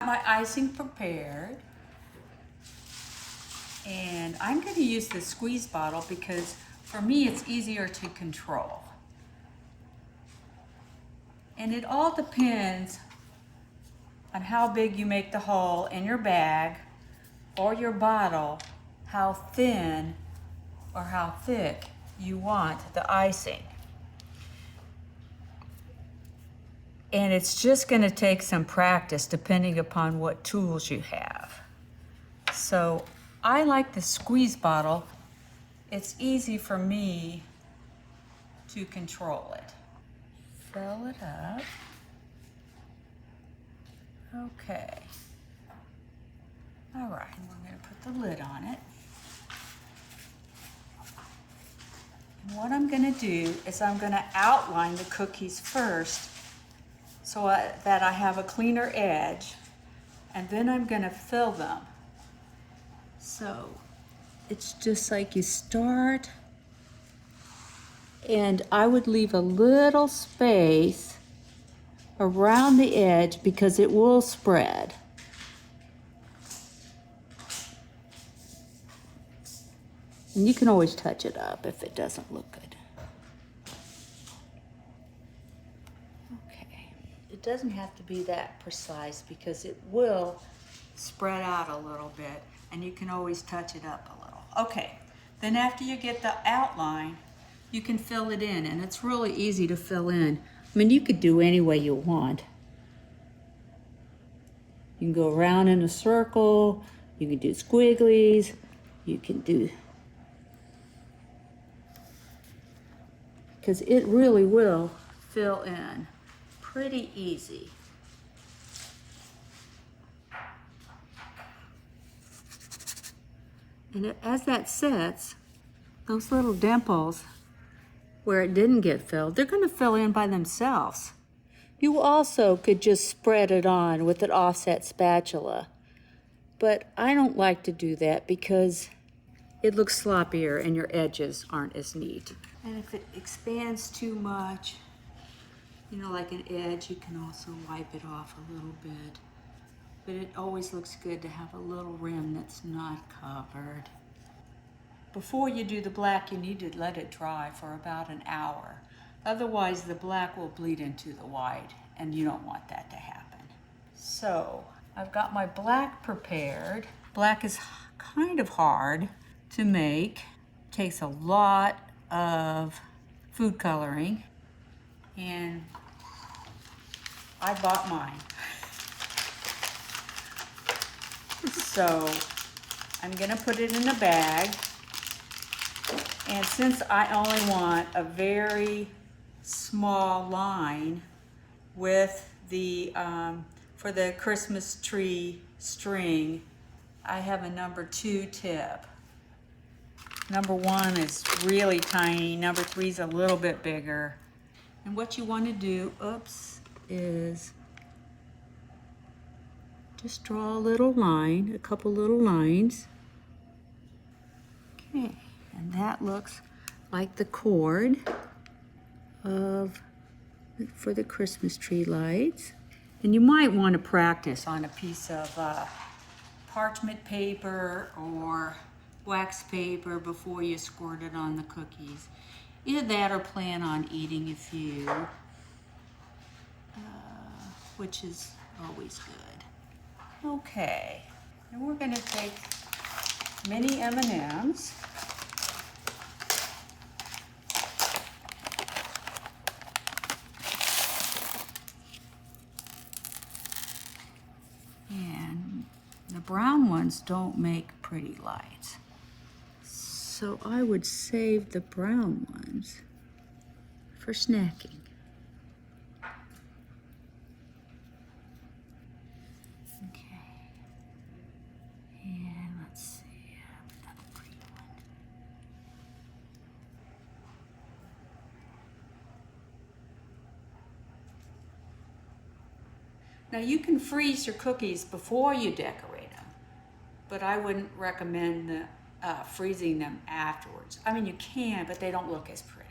My icing prepared, and I'm going to use the squeeze bottle because for me it's easier to control. And it all depends on how big you make the hole in your bag or your bottle, how thin or how thick you want the icing. And it's just going to take some practice depending upon what tools you have. So I like the squeeze bottle. It's easy for me to control it. Fill it up. Okay. All right, we're going to put the lid on it. And what I'm going to do is I'm going to outline the cookies first so that I have a cleaner edge, and then I'm going to fill them. So it's just like you start, and I would leave a little space around the edge because it will spread. And you can always touch it up if it doesn't look good. It doesn't have to be that precise because it will spread out a little bit, and you can always touch it up a little. Okay, then after you get the outline, you can fill it in, and it's really easy to fill in. I mean, you could do any way you want. You can go around in a circle, you can do squigglies, you can do, because it really will fill in pretty easy. And as that sets, those little dimples where it didn't get filled, they're going to fill in by themselves. You also could just spread it on with an offset spatula, but I don't like to do that because it looks sloppier and your edges aren't as neat. And if it expands too much, you know, like an edge, you can also wipe it off a little bit. But it always looks good to have a little rim that's not covered. Before you do the black, you need to let it dry for about an hour. Otherwise, the black will bleed into the white, and you don't want that to happen. So, I've got my black prepared. Black is kind of hard to make. It takes a lot of food coloring, and I bought mine. So I'm gonna put it in a bag, and since I only want a very small line with the for the Christmas tree string, I have a number 2 tip. Number 1 is really tiny, number 3 is a little bit bigger. And what you want to do, is just draw a little line, a couple little lines. Okay, and that looks like the cord for the Christmas tree lights. And you might want to practice on a piece of parchment paper or wax paper before you squirt it on the cookies. Either that or plan on eating a few, which is always good. Okay, and we're going to take mini M&Ms. And the brown ones don't make pretty lights. So I would save the brown ones for snacking. Okay. And let's see, another green one. Now you can freeze your cookies before you decorate them, but I wouldn't recommend freezing them afterwards. I mean, you can, but they don't look as pretty.